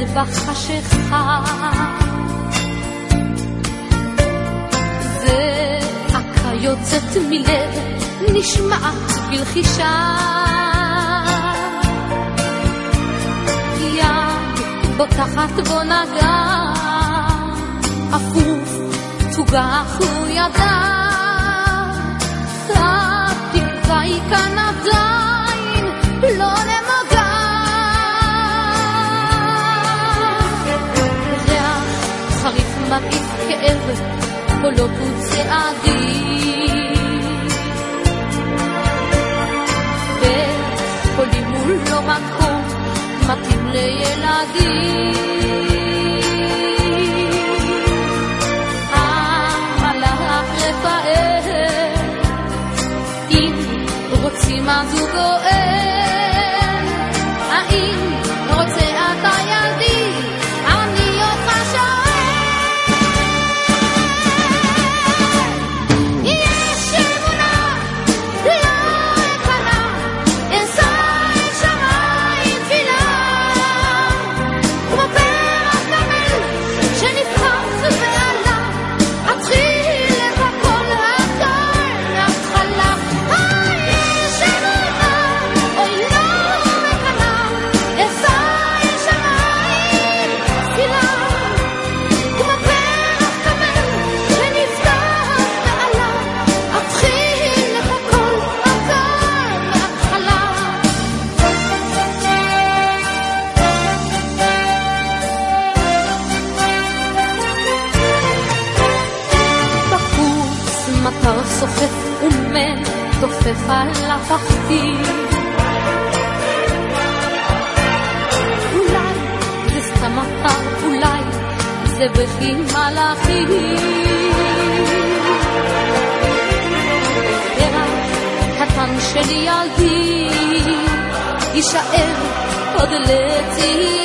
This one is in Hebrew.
בחשיכה זעקה יוצאת מלב נשמעת בלחישה יד בוטחת בו נגע אפוף תוגח הוא ידע התקווה היא כאן עדיין לא למגע חריף מקיף כאב קולו צעדי וקולי מול לא מקום מתאים לילדים המלאך רפאל אם רוצים אז הוא גואל האם רוצה אתה ילדי אני אותך שואל סוחף ומן תופף על הפחתי אולי זה סתם מחר אולי זה בכי מלאכי קטן שלי ילדי יישאר עוד לצי